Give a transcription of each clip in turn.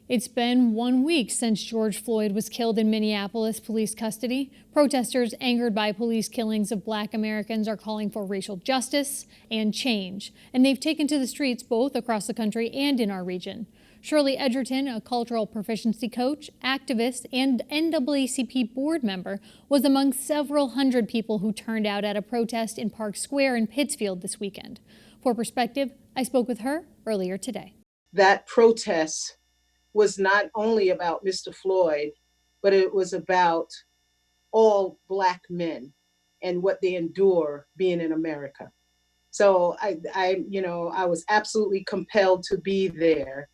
It's been 1 week since George Floyd was killed in Minneapolis police custody. Protesters angered by police killings of Black Americans are calling for racial justice and change, and they've taken to the streets both across the country and in our region. Shirley Edgerton, a cultural proficiency coach, activist, and NAACP board member, was among several hundred people who turned out at a protest in Park Square in Pittsfield this weekend. For Perspective, I spoke with her earlier today. That protest was not only about Mr. Floyd, but it was about all Black men and what they endure being in America. So I was absolutely compelled to be there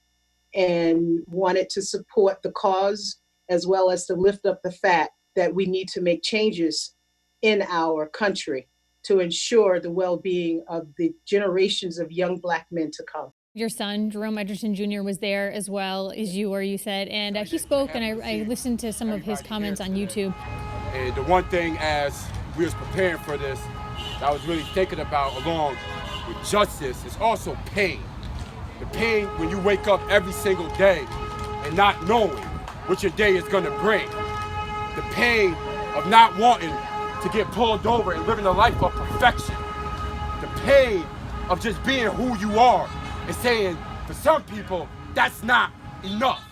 and wanted to support the cause, as well as to lift up the fact that we need to make changes in our country to ensure the well-being of the generations of young Black men to come. Your son, Jerome Edgerton Jr., was there as well as you said, and he spoke, and I listened to some of his comments on YouTube. And the one thing as we was preparing for this, I was really thinking about, along with justice, is also pain. The pain when you wake up every single day and not knowing what your day is gonna bring. The pain of not wanting to get pulled over and living a life of perfection. The pain of just being who you are. And saying, for some people, that's not enough.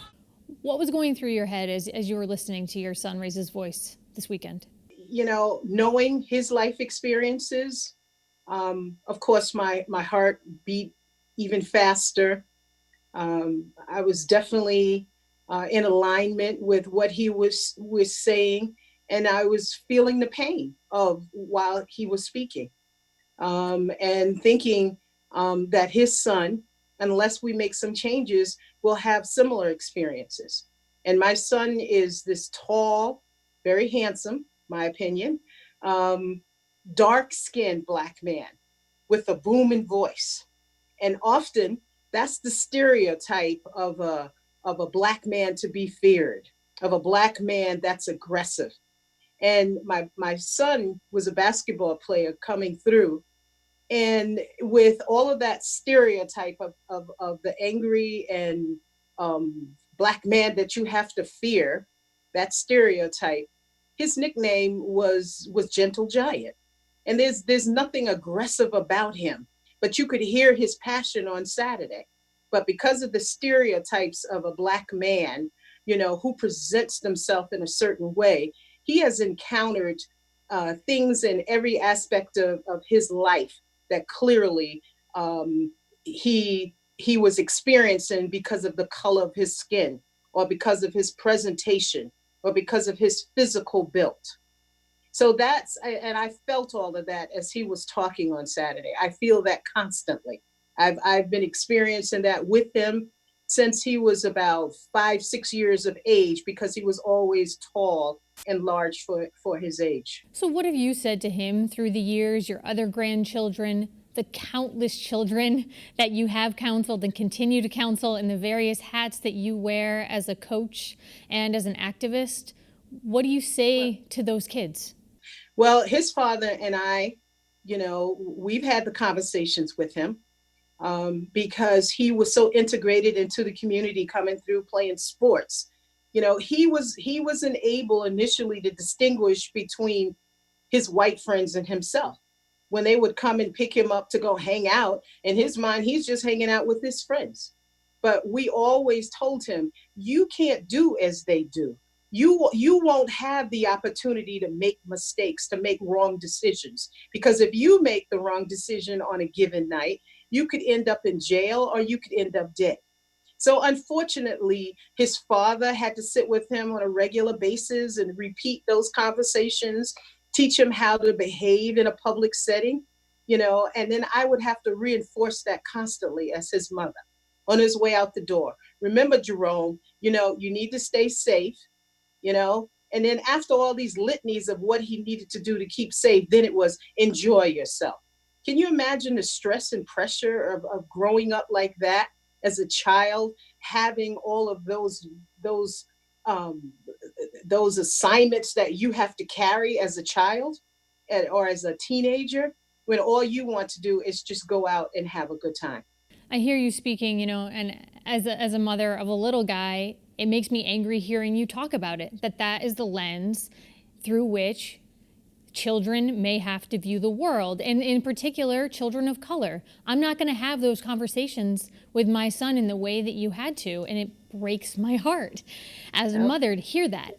What was going through your head as you were listening to your son raise his voice this weekend? You know, knowing his life experiences, of course, my heart beat even faster. I was definitely in alignment with what he was saying, and I was feeling the pain of while he was speaking, and thinking that his son, unless we make some changes, will have similar experiences. And my son is this tall, very handsome, my opinion, dark-skinned Black man with a booming voice. And often that's the stereotype of a Black man to be feared, of a Black man that's aggressive. And my son was a basketball player coming through. And with all of that stereotype of the angry and Black man that you have to fear, that stereotype, his nickname was Gentle Giant. And there's nothing aggressive about him, but you could hear his passion on Saturday. But because of the stereotypes of a Black man, who presents themselves in a certain way, he has encountered things in every aspect of his life that clearly he was experiencing because of the color of his skin, or because of his presentation, or because of his physical build. So and I felt all of that as he was talking on Saturday. I feel that constantly. I've been experiencing that with him since he was about 5-6 years of age, because he was always tall and large for his age. So what have you said to him through the years, your other grandchildren, the countless children that you have counseled and continue to counsel in the various hats that you wear as a coach and as an activist? What do you say to those kids? Well, his father and I, we've had the conversations with him. Because he was so integrated into the community, coming through playing sports. He wasn't able initially to distinguish between his white friends and himself. When they would come and pick him up to go hang out, in his mind, he's just hanging out with his friends. But we always told him, you can't do as they do. You won't have the opportunity to make mistakes, to make wrong decisions. Because if you make the wrong decision on a given night, you could end up in jail or you could end up dead. So unfortunately, his father had to sit with him on a regular basis and repeat those conversations, teach him how to behave in a public setting, and then I would have to reinforce that constantly as his mother on his way out the door. Remember, Jerome, you need to stay safe, and then after all these litanies of what he needed to do to keep safe, then it was enjoy yourself. Can you imagine the stress and pressure of growing up like that as a child, having all of those assignments that you have to carry as a child or as a teenager, when all you want to do is just go out and have a good time? I hear you speaking, and as a mother of a little guy, it makes me angry hearing you talk about it, that is the lens through which children may have to view the world, and in particular, children of color. I'm not going to have those conversations with my son in the way that you had to, and it breaks my heart as a mother to hear that.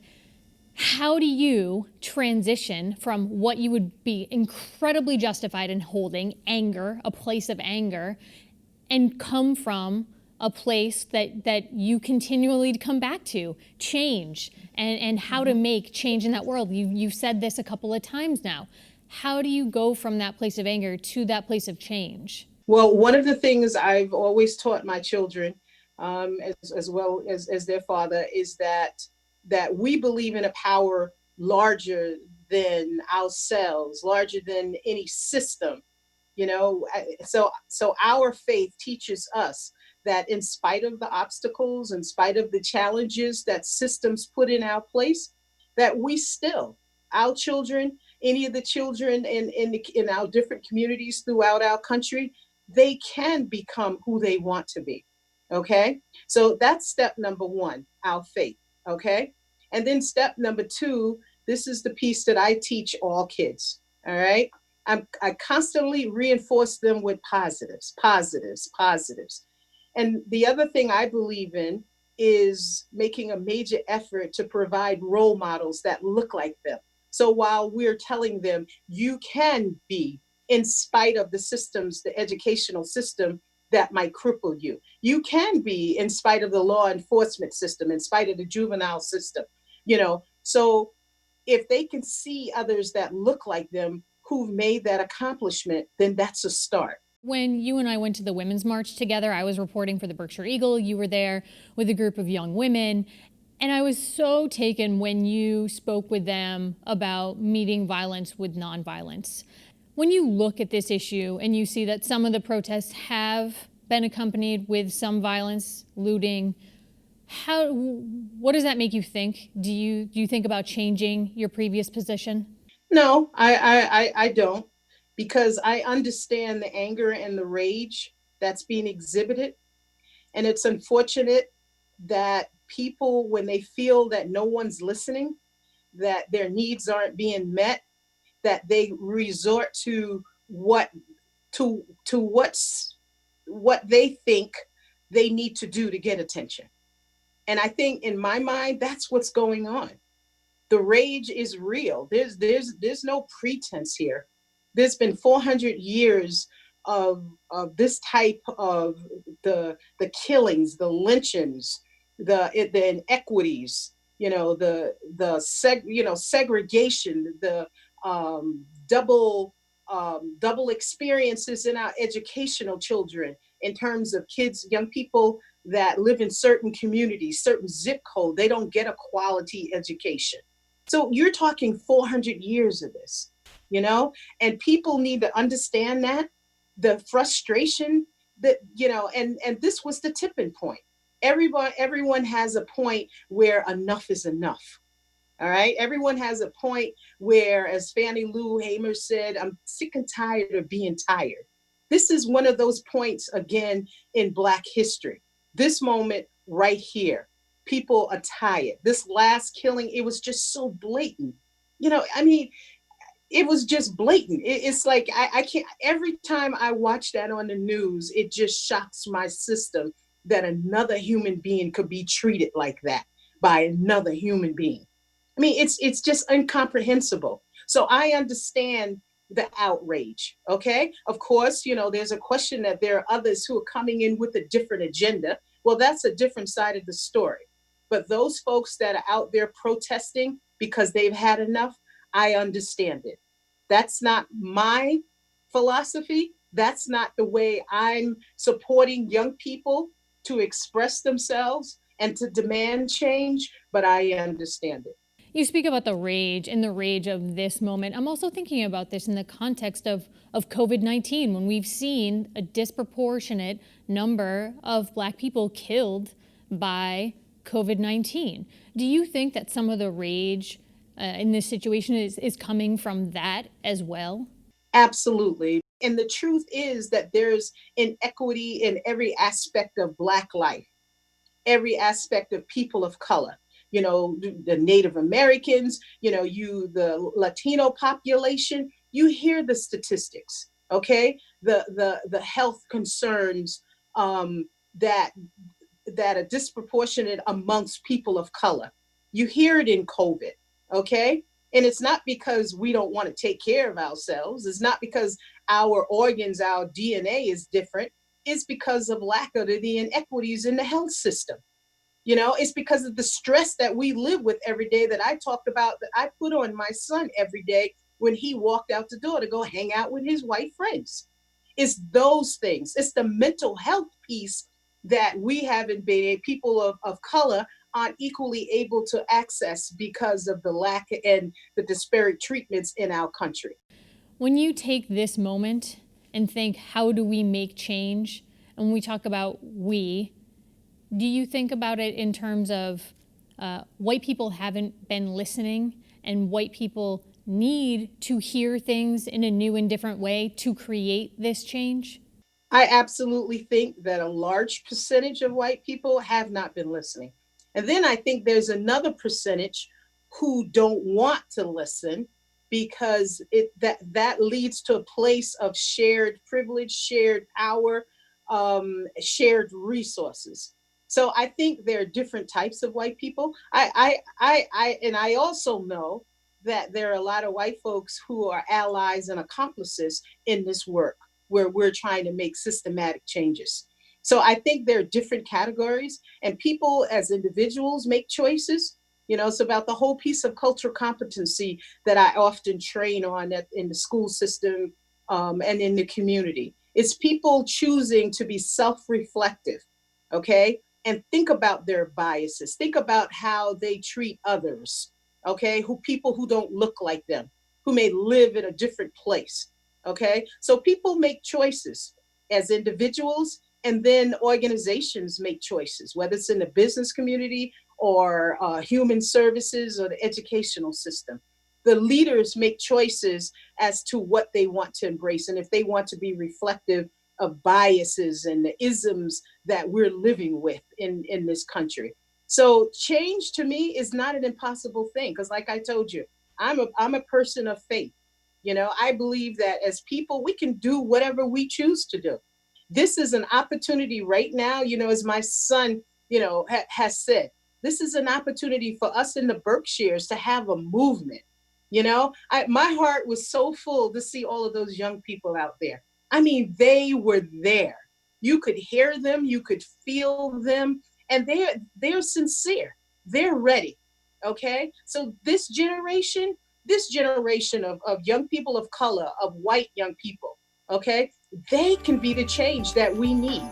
How do you transition from what you would be incredibly justified in holding, anger, a place of anger, and come from a place that you continually come back to, change, and how to make change in that world? You've said this a couple of times now. How do you go from that place of anger to that place of change? Well, one of the things I've always taught my children, as well as their father, is that we believe in a power larger than ourselves, larger than any system. So our faith teaches us that in spite of the obstacles, in spite of the challenges that systems put in our place, that we still, our children, any of the children in our different communities throughout our country, they can become who they want to be. Okay. So that's step number one, our faith. Okay. And then step number two, this is the piece that I teach all kids. All right. I constantly reinforce them with positives. And the other thing I believe in is making a major effort to provide role models that look like them. So while we're telling them you can be, in spite of the systems, the educational system that might cripple you, you can be in spite of the law enforcement system, in spite of the juvenile system, so if they can see others that look like them who've made that accomplishment, then that's a start. When you and I went to the Women's March together, I was reporting for the Berkshire Eagle. You were there with a group of young women. And I was so taken when you spoke with them about meeting violence with nonviolence. When you look at this issue and you see that some of the protests have been accompanied with some violence, looting, what does that make you think? Do you think about changing your previous position? No, I don't. Because I understand the anger and the rage that's being exhibited. And it's unfortunate that people, when they feel that no one's listening, that their needs aren't being met, that they resort to what they think they need to do to get attention. And I think in my mind, that's what's going on. The rage is real. There's no pretense here. There's been 400 years of this type of the killings, the lynchings, the inequities, segregation, the double experiences in our educational children in terms of kids, young people that live in certain communities, certain zip code, they don't get a quality education. So you're talking 400 years of this. And people need to understand that the frustration that, and this was the tipping point. Everyone has a point where enough is enough. All right. Everyone has a point where, as Fannie Lou Hamer said, I'm sick and tired of being tired. This is one of those points again in Black history. This moment right here, people are tired. This last killing, it was just so blatant. It was just blatant. It's like, I can't, every time I watch that on the news, it just shocks my system that another human being could be treated like that by another human being. It's just incomprehensible. So I understand the outrage, okay? Of course, there's a question that there are others who are coming in with a different agenda. Well, that's a different side of the story. But those folks that are out there protesting because they've had enough, I understand it. That's not my philosophy. That's not the way I'm supporting young people to express themselves and to demand change, but I understand it. You speak about the rage and the rage of this moment. I'm also thinking about this in the context of COVID-19, when we've seen a disproportionate number of Black people killed by COVID-19. Do you think that some of the rage in this situation is coming from that as well? Absolutely. And the truth is that there's inequity in every aspect of Black life. every aspect of people of color. You know, the Native Americans, you know, the Latino population, you hear the statistics, okay? The health concerns that are disproportionate amongst people of color. You hear it in COVID, okay? And it's not because we don't want to take care of ourselves. It's not because our organs, our DNA is different. It's because of lack of the inequities in the health system. You know, it's because of the stress that we live with every day that I talked about, that I put on my son every day when he walked out the door to go hang out with his white friends. It's those things. It's the mental health piece that we haven't been, people of color aren't equally able to access because of the lack and the disparate treatments in our country. When you take this moment and think, how do we make change? And when we talk about we, do you think about it in terms of white people haven't been listening and white people need to hear things in a new and different way to create this change? I absolutely think that a large percentage of white people have not been listening. And then I think there's another percentage who don't want to listen because that leads to a place of shared privilege, shared power, shared resources. So I think there are different types of white people. I also know that there are a lot of white folks who are allies and accomplices in this work where we're trying to make systematic changes. So I think there are different categories, and people as individuals make choices. You know, it's about the whole piece of cultural competency that I often train on in the school system and in the community. It's people choosing to be self-reflective, okay? And think about their biases, think about how they treat others, okay? People who don't look like them, who may live in a different place, okay? So people make choices as individuals, and then organizations make choices, whether it's in the business community or human services or the educational system. The leaders make choices as to what they want to embrace and if they want to be reflective of biases and the isms that we're living with in this country. So change to me is not an impossible thing, because like I told you, I'm a person of faith. You know, I believe that as people, we can do whatever we choose to do. This is an opportunity right now, you know, as my son, you know, has said, this is an opportunity for us in the Berkshires to have a movement. You know, my heart was so full to see all of those young people out there. I mean, they were there. You could hear them, you could feel them, and they're sincere. They're ready. Okay. So this generation of young people of color, of white young people, okay, they can be the change that we need.